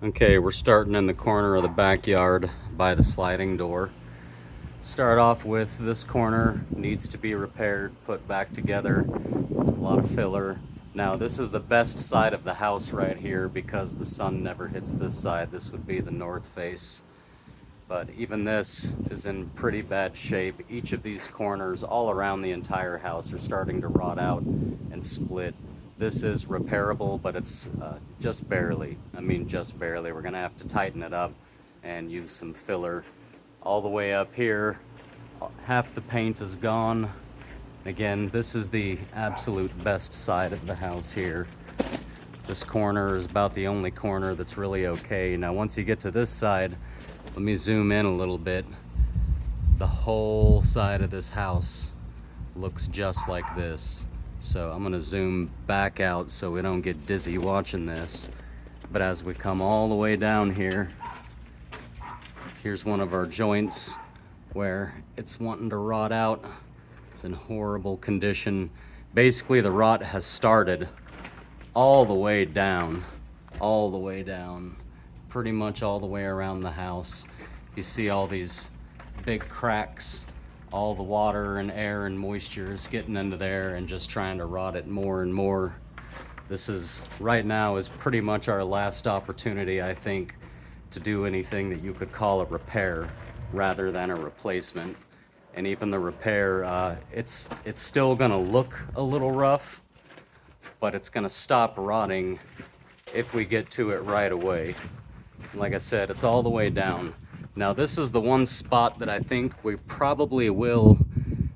Okay, we're starting in the corner of the backyard by the sliding door. Start off with this corner needs to be repaired, put back together, a lot of filler. Now this is the best side of the house right here because the sun never hits this side. This would be the north face. But even this is in pretty bad shape. Each of these corners all around the entire house are starting to rot out and split. This is repairable, but it's just barely. I mean, just barely. We're gonna have to tighten it up and use some filler. All the way up here, half the paint is gone. Again, this is the absolute best side of the house here. This corner is about the only corner that's really okay. Now, once you get to this side, let me zoom in a little bit. The whole side of this house looks just like this. So I'm gonna zoom back out so we don't get dizzy watching this. But as we come all the way down here, here's one of our joints where it's wanting to rot out. It's in horrible condition. Basically, the rot has started all the way down, pretty much all the way around the house. You see all these big cracks. All the water and air and moisture is getting into there and just trying to rot it more and more. This is, right now, is pretty much our last opportunity, I think, to do anything that you could call a repair rather than a replacement. And even the repair, it's still gonna look a little rough, but it's gonna stop rotting if we get to it right away. Like I said, it's all the way down. Now this is the one spot that I think we probably will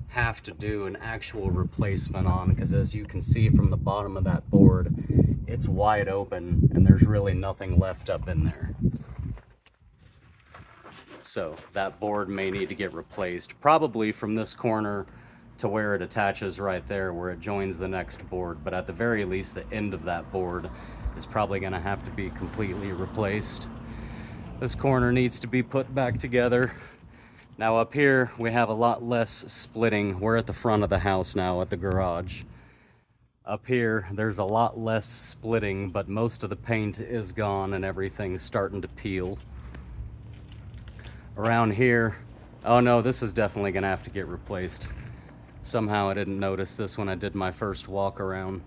have to do an actual replacement on, because as you can see from the bottom of that board, it's wide open and there's really nothing left up in there. So that board may need to get replaced, probably from this corner to where it attaches right there, where it joins the next board. But at the very least, the end of that board is probably gonna have to be completely replaced. This corner needs to be put back together. Now up here, we have a lot less splitting. We're at the front of the house now, at the garage. Up here, there's a lot less splitting, but most of the paint is gone and everything's starting to peel. Around here, oh no, this is definitely gonna have to get replaced. Somehow I didn't notice this when I did my first walk around,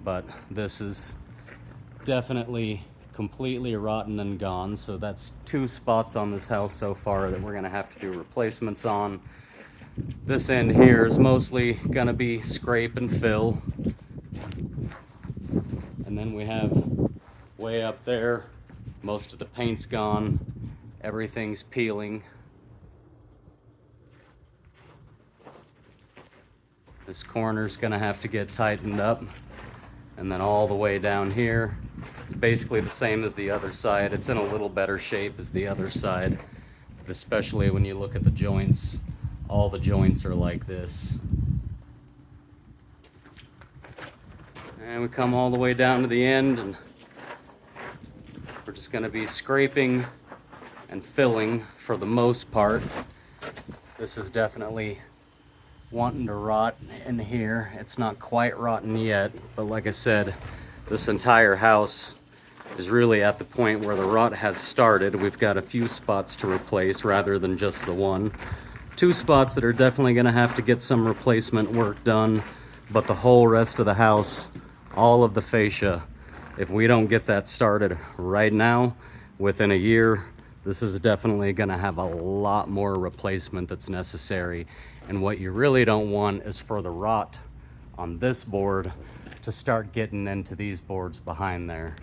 but this is definitely completely rotten and gone. So that's two spots on this house so far that we're gonna have to do replacements on. This end here is mostly gonna be scrape and fill. And then we have way up there, most of the paint's gone, everything's peeling. This corner's gonna have to get tightened up. And then all the way down here, it's basically the same as the other side. It's in a little better shape as the other side, but especially when you look at the joints, all the joints are like this. And we come all the way down to the end, and we're just gonna be scraping and filling for the most part. This is definitely wanting to rot in here. It's not quite rotten yet, but like I said, this entire house is really at the point where the rot has started. We've got a few spots to replace rather than just the one. Two spots that are definitely gonna have to get some replacement work done, but the whole rest of the house, all of the fascia, if we don't get that started right now, within a year, this is definitely gonna have a lot more replacement that's necessary. And what you really don't want is for the rot on this board to start getting into these boards behind there.